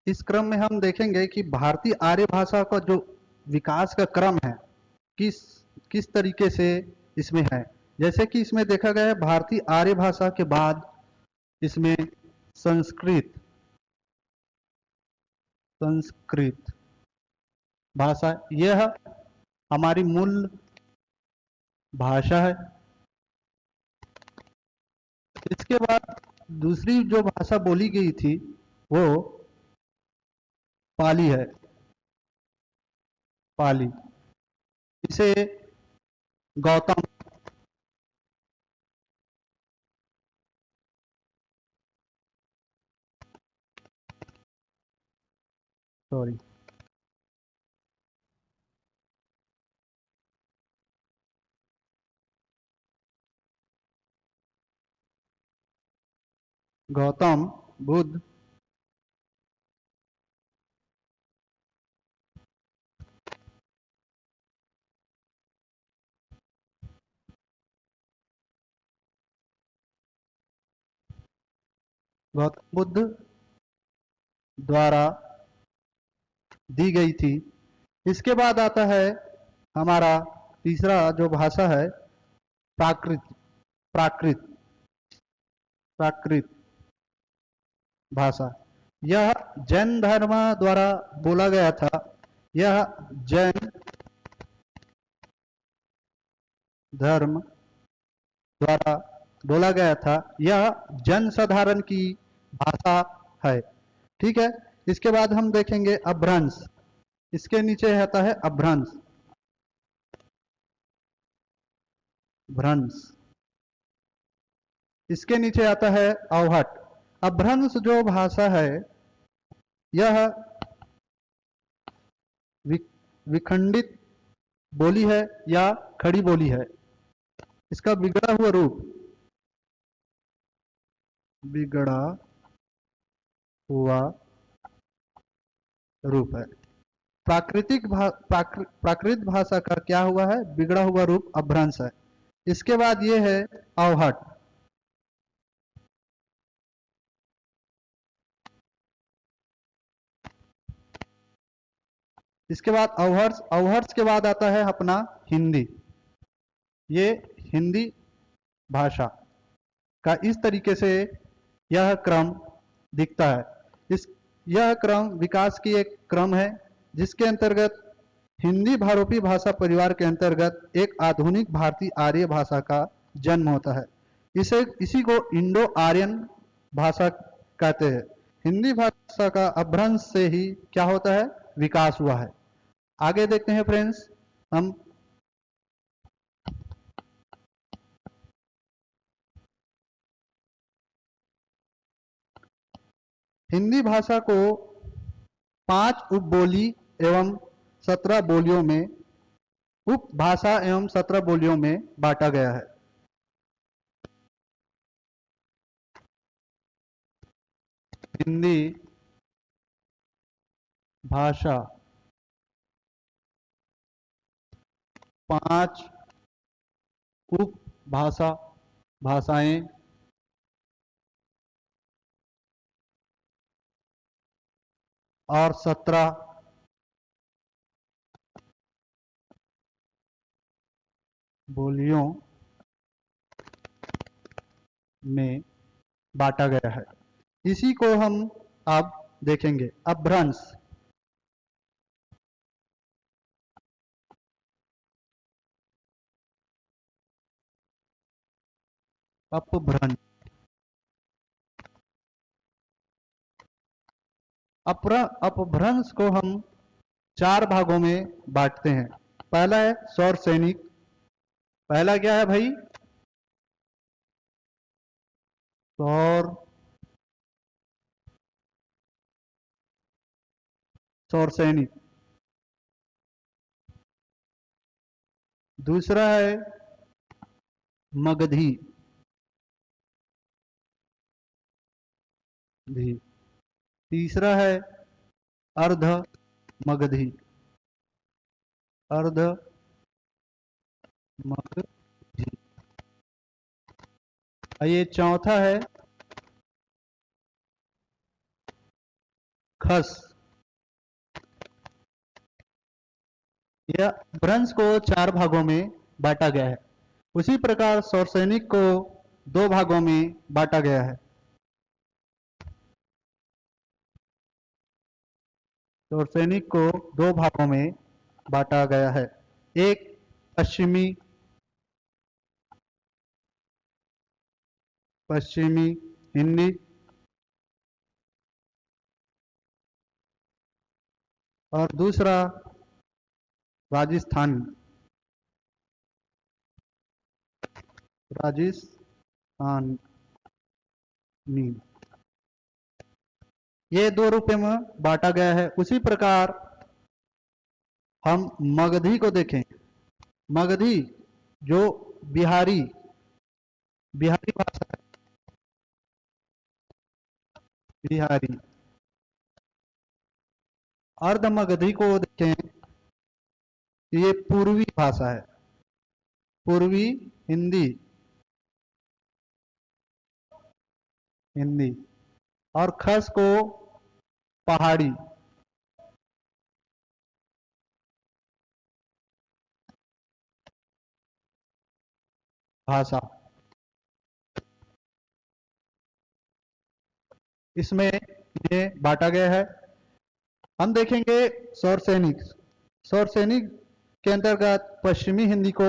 इस क्रम में हम देखेंगे कि भारतीय आर्य भाषा का जो विकास का क्रम है, किस किस तरीके से इसमें है। जैसे कि इसमें देखा गया है, भारतीय आर्य भाषा के बाद इसमें संस्कृत संस्कृत भाषा, यह हमारी मूल भाषा है। इसके बाद दूसरी जो भाषा बोली गई थी वो पाली है, पाली। इसे गौतम सॉरी गौतम बुद्ध गौतम बुद्ध द्वारा दी गई थी। इसके बाद आता है हमारा तीसरा जो भाषा है, प्राकृत प्राकृत प्राकृत भाषा। यह जैन धर्म द्वारा बोला गया था। यह जैन धर्म द्वारा बोला गया था। यह जन साधारण की भाषा है। ठीक है। इसके बाद हम देखेंगे अभ्रंश। इसके नीचे आता है अभ्रंश, भ्रंश। इसके नीचे आता है अवहट। अभ्रंश जो भाषा है, यह विखंडित बोली है या खड़ी बोली है। इसका बिगड़ा हुआ रूप, बिगड़ा हुआ रूप है। प्राकृत भाषा का क्या हुआ है, बिगड़ा हुआ रूप अभ्रंश है। इसके बाद ये है अवहट। इसके बाद अवहर्ष। अवहर्ष के बाद आता है अपना हिंदी। ये हिंदी भाषा का इस तरीके से यह क्रम दिखता है। इस यह क्रम विकास की एक क्रम है, जिसके अंतर्गत हिंदी भारोपी भाषा परिवार के अंतर्गत एक आधुनिक भारतीय आर्य भाषा का जन्म होता है। इसी को इंडो आर्यन भाषा कहते हैं। हिंदी भाषा का अभ्रंश से ही क्या होता है, विकास हुआ है। आगे देखते हैं फ्रेंड्स हम। हिंदी भाषा को 5 उपबोली एवं 17 बोलियों में, उपभाषा एवं 17 बोलियों में बांटा गया है। हिंदी भाषा 5 उपभाषा भाषाएं और 17 बोलियों में बांटा गया है। इसी को हम अब देखेंगे, अपभ्रंश। अपभ्रंश अपभ्रंश को हम 4 भागों में बांटते हैं। पहला है सौर सैनिक। पहला क्या है भाई, सौर सौर सैनिक। दूसरा है मगधी भी। तीसरा है अर्ध मगधी, अर्ध मगधी। ये चौथा है खस। यह भ्रंश को 4 भागों में बांटा गया है। उसी प्रकार सौरसैनिक को 2 भागों में बांटा गया है। सौरसैनिक को 2 भागों में बांटा गया है। एक पश्चिमी पश्चिमी हिंदी और दूसरा राजस्थानी राजस्थानी। ये 2 रूपों में बांटा गया है। उसी प्रकार हम मगधी को देखें। मगधी जो बिहारी बिहारी भाषा है, बिहारी। अर्ध मगधी को देखें, ये पूर्वी भाषा है, पूर्वी हिंदी हिंदी। और खस को पहाड़ी भाषा। इसमें ये बांटा गया है। हम देखेंगे सौर सैनिक। सौर सैनिक के अंतर्गत पश्चिमी हिंदी को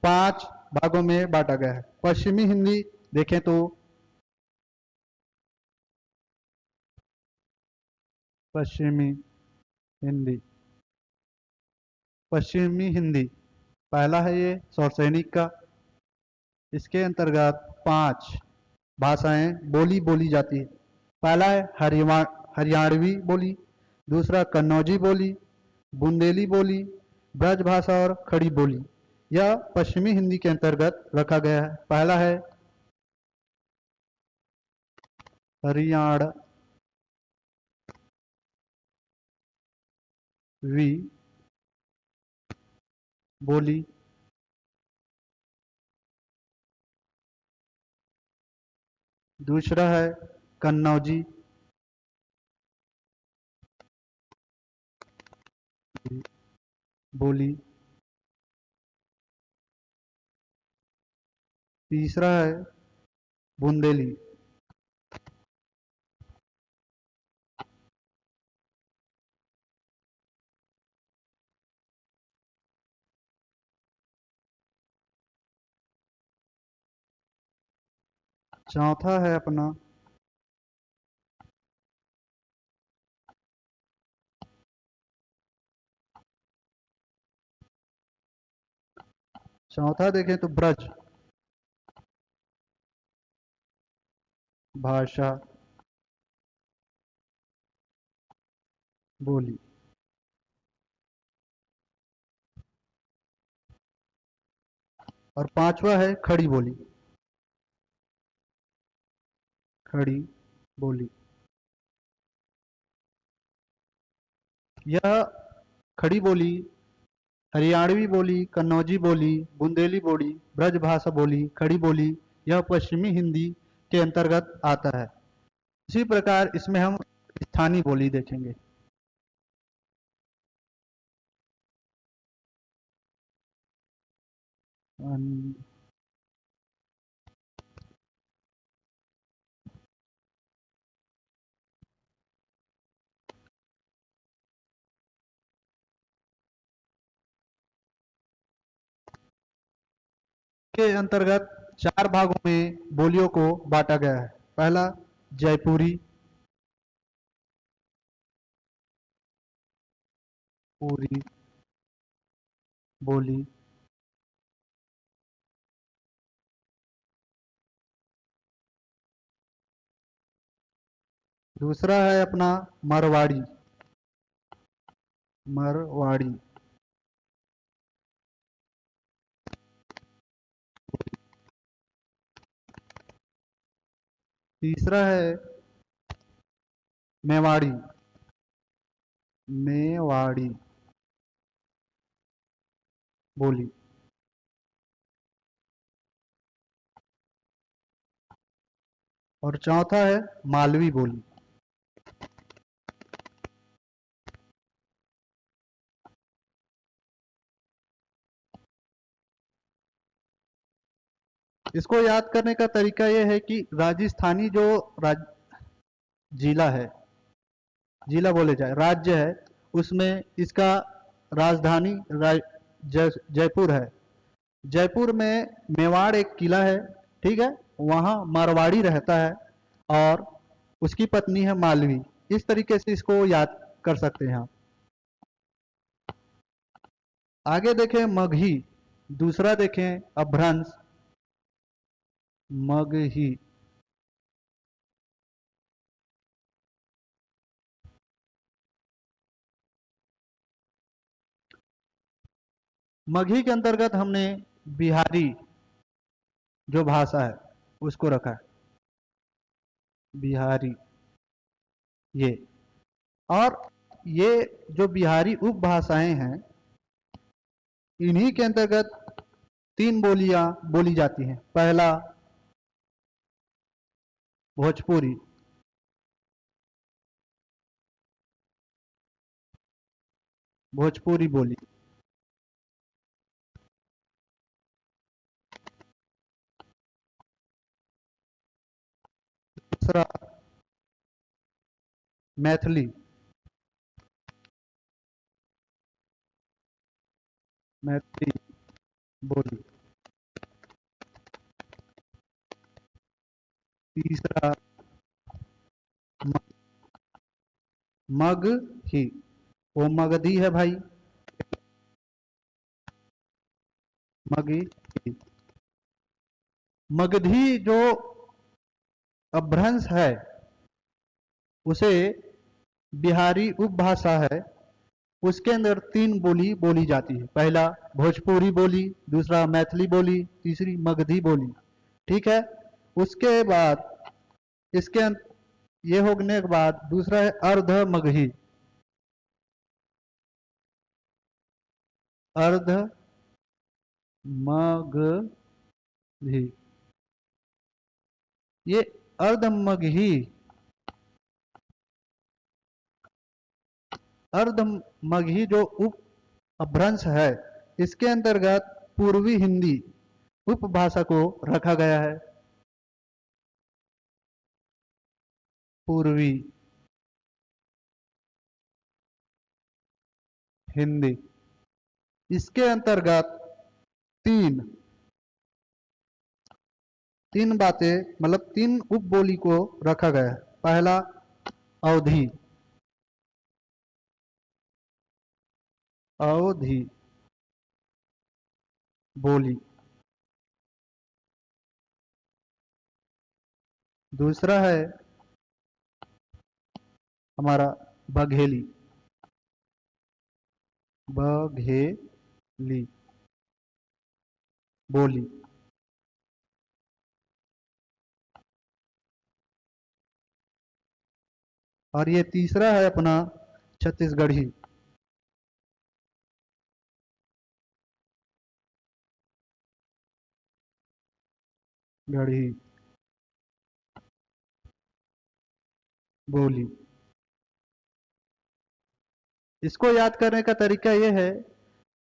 5 भागों में बांटा गया है। पश्चिमी हिंदी देखें तो पश्चिमी हिंदी पश्चिमी हिंदी पहला है ये सौर सैनिक का। इसके अंतर्गत 5 भाषाएं बोली जाती है। पहला है हरियाणवी बोली, दूसरा कन्नौजी बोली, बुंदेली बोली, ब्रज भाषा और खड़ी बोली। यह पश्चिमी हिंदी के अंतर्गत रखा गया है। पहला है हरियाणवी बोली, दूसरा है कन्नौजी बोली, तीसरा है बुंदेली। चौथा है अपना चौथा देखें तो ब्रज भाषा बोली। और पांचवा है खड़ी बोली, खड़ी बोली। यह खड़ी बोली हरियाणवी बोली, कन्नौजी बोली, बुंदेली बोली, ब्रज भाषा बोली, खड़ी बोली, यह पश्चिमी हिंदी के अंतर्गत आता है। इसी प्रकार इसमें हम स्थानीय बोली देखेंगे। के अंतर्गत 4 भागों में बोलियों को बांटा गया है। पहला जयपुरी पूरी बोली, दूसरा है अपना मरवाड़ी मरवाड़ी, तीसरा है मेवाड़ी मेवाड़ी बोली, और चौथा है मालवी बोली। इसको याद करने का तरीका यह है कि राजस्थानी जो जिला है, जिला बोले जाए राज्य है, उसमें इसका राजधानी जयपुर है। जयपुर में मेवाड़ एक किला है, ठीक है, वहाँ मारवाड़ी रहता है और उसकी पत्नी है मालवी। इस तरीके से इसको याद कर सकते हैं आप। आगे देखें मगही, दूसरा देखें अभ्रंश मगही। मगही के अंतर्गत हमने बिहारी जो भाषा है उसको रखा है, बिहारी ये। और ये जो बिहारी उपभाषाएं हैं, इन्हीं के अंतर्गत तीन बोलियां बोली जाती हैं। पहला भोजपुरी, भोजपुरी बोली। दूसरा मैथिली, मैथिली बोली। तीसरा मगही, वो मगधी है भाई, मगही। मगधी जो अपभ्रंश है उसे बिहारी उपभाषा है, उसके अंदर तीन बोली बोली जाती है। पहला भोजपुरी बोली, दूसरा मैथिली बोली, तीसरी मगधी बोली, ठीक है। उसके बाद ये होने के बाद दूसरा है अर्ध मगही, अर्ध मगधी। ये अर्ध मगही, अर्ध मगही जो उप अपभ्रंश है, इसके अंतर्गत पूर्वी हिंदी उपभाषा को रखा गया है। पूर्वी हिंदी, इसके अंतर्गत तीन तीन बातें, मतलब तीन उपबोली को रखा गया है। पहला अवधी, अवधी बोली। दूसरा है हमारा बघेली, बघेली बोली। और ये तीसरा है अपना छत्तीसगढ़ी, गढ़ी बोली। इसको याद करने का तरीका ये है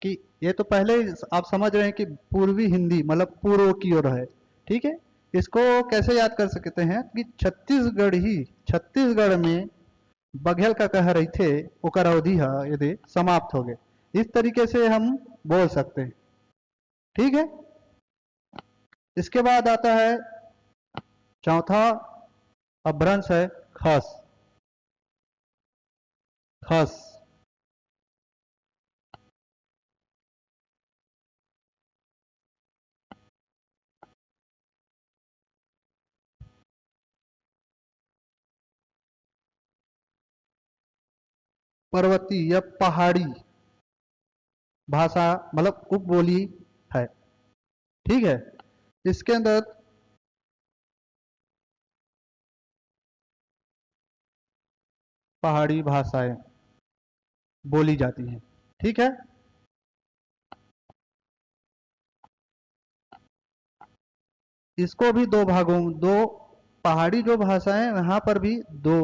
कि ये तो पहले ही आप समझ रहे हैं कि पूर्वी हिंदी मतलब पूर्व की ओर है, ठीक है। इसको कैसे याद कर सकते हैं कि छत्तीसगढ़ में बघेल का कह रही थे, ओकर अवधि है यदि समाप्त हो गए, इस तरीके से हम बोल सकते हैं, ठीक है। इसके बाद आता है चौथा अपभ्रंश है खस, खस। पर्वतीय या पहाड़ी भाषा मतलब उपबोली है, ठीक है। इसके अंदर पहाड़ी भाषाएं बोली जाती हैं, ठीक है। इसको भी दो भागों, दो पहाड़ी जो भाषाएं यहाँ पर भी दो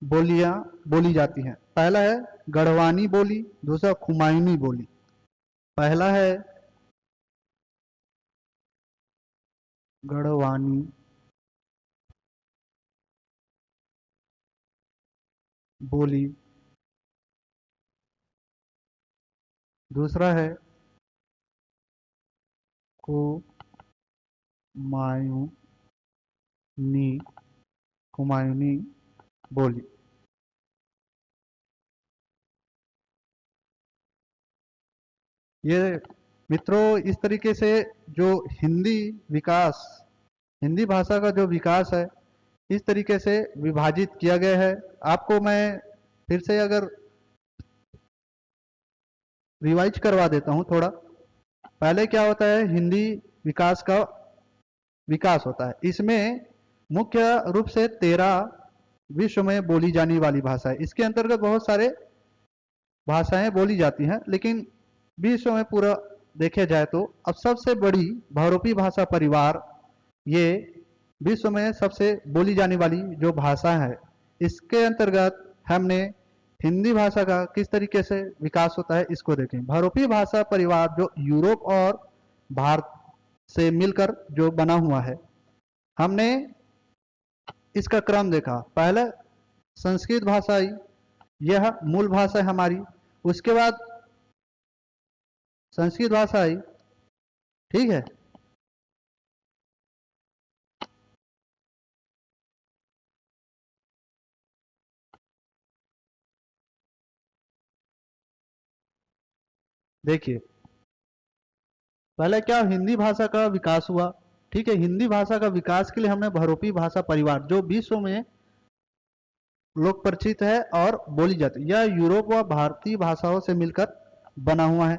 बोलियां बोली जाती हैं। पहला है गढ़वानी बोली, दूसरा कुमायूनी बोली। पहला है गढ़वानी बोली। दूसरा है कुमायूनी, कुमायूनी बोली। ये मित्रों इस तरीके से जो हिंदी विकास, हिंदी भाषा का जो विकास है इस तरीके से विभाजित किया गया है। आपको मैं फिर से अगर रिवाइज करवा देता हूं थोड़ा। पहले क्या होता है, हिंदी विकास का विकास होता है। इसमें मुख्य रूप से 13 विश्व में बोली जाने वाली भाषा है। इसके अंतर्गत बहुत सारे भाषाएं बोली जाती हैं, लेकिन विश्व में पूरा देखे जाए तो अब सबसे बड़ी बहुरूपी भाषा परिवार, ये विश्व में सबसे बोली जाने वाली जो भाषा है, इसके अंतर्गत हमने हिंदी भाषा का किस तरीके से विकास होता है इसको देखें। बहुरूपी भाषा परिवार जो यूरोप और भारत से मिलकर जो बना हुआ है, हमने इसका क्रम देखा। पहले संस्कृत भाषा आई, यह मूल भाषा है हमारी। उसके बाद संस्कृत भाषा आई, ठीक है। देखिए पहले क्या हिंदी भाषा का विकास हुआ, ठीक है। हिंदी भाषा का विकास के लिए हमने बहुरूपी भाषा परिवार जो विश्व में लोक परिचित है और बोली जाती है, यह यूरोप व भारतीय भाषाओं से मिलकर बना हुआ है,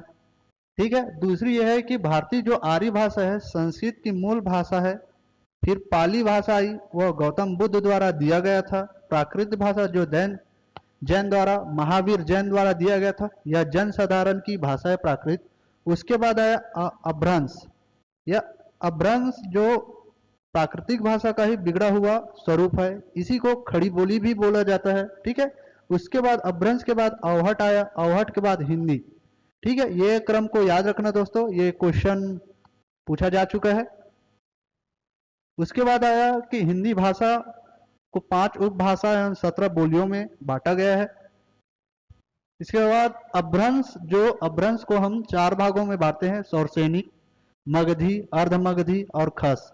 ठीक है। दूसरी यह है कि भारतीय जो आर्य भाषा है संस्कृत की मूल भाषा है। फिर पाली भाषा आई, वह गौतम बुद्ध द्वारा दिया गया था। प्राकृत भाषा जो जैन जैन द्वारा, महावीर जैन द्वारा दिया गया था, यह जन साधारण की भाषा है प्राकृत। उसके बाद आया अभ्रंश। यह अभ्रंश जो प्राकृतिक भाषा का ही बिगड़ा हुआ स्वरूप है, इसी को खड़ी बोली भी बोला जाता है, ठीक है। उसके बाद अभ्रंश के बाद अवहट आया, अवहट के बाद हिंदी, ठीक है। ये क्रम को याद रखना दोस्तों, ये क्वेश्चन पूछा जा चुका है। उसके बाद आया कि हिंदी भाषा को 5 उपभाषा एवं 17 बोलियों में बांटा गया है। इसके बाद अभ्रंश, जो अभ्रंश को हम 4 भागों में बांटते हैं, सौरसैनिक, मगधी, अर्धमगधी और खस।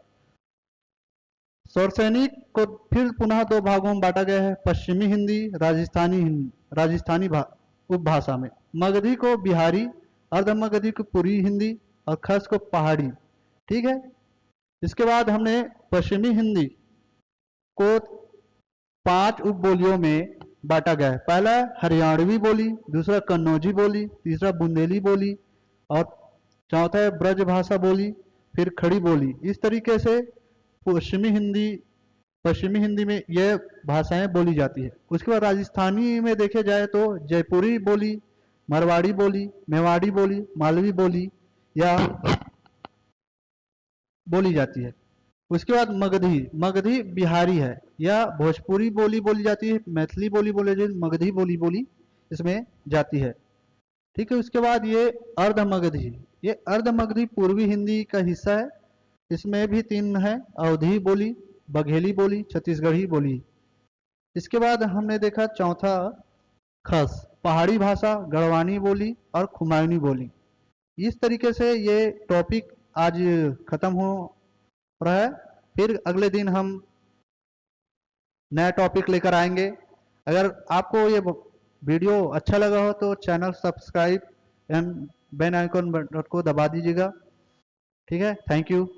सौरसैनिक को फिर पुनः 2 भागों में बांटा गया है, पश्चिमी हिंदी, राजस्थानी हिंदी, राजस्थानी उपभाषा में। मगधी को बिहारी, अर्धमगधी को पूरी हिंदी और खस को पहाड़ी, ठीक है। इसके बाद हमने पश्चिमी हिंदी को 5 उपबोलियों में बांटा गया है। पहला हरियाणवी बोली, दूसरा कन्नौजी बोली, तीसरा बुंदेली बोली और चौथा है ब्रजभाषा बोली, फिर खड़ी बोली। इस तरीके से पश्चिमी हिंदी में यह भाषाएं बोली जाती है। उसके बाद राजस्थानी में देखे जाए तो जयपुरी बोली, मारवाड़ी बोली, मेवाड़ी बोली, मालवी बोली या बोली जाती है। उसके बाद मगधी, मगधी बिहारी है, या भोजपुरी बोली बोली जाती है, मैथिली बोली बोली जाती है, मगधी बोली बोली इसमें जाती है, ठीक है। उसके बाद ये अर्धमगधी, ये अर्धमगधी पूर्वी हिंदी का हिस्सा है। इसमें भी 3 है, अवधी बोली, बघेली बोली, छत्तीसगढ़ी बोली। इसके बाद हमने देखा चौथा खस, पहाड़ी भाषा, गढ़वानी बोली और खुमायूनी बोली। इस तरीके से ये टॉपिक आज खत्म हो रहा है। फिर अगले दिन हम नया टॉपिक लेकर आएंगे। अगर आपको ये वीडियो अच्छा लगा हो तो channel subscribe and bell icon button को दबा दीजिएगा, ठीक है। Thank you.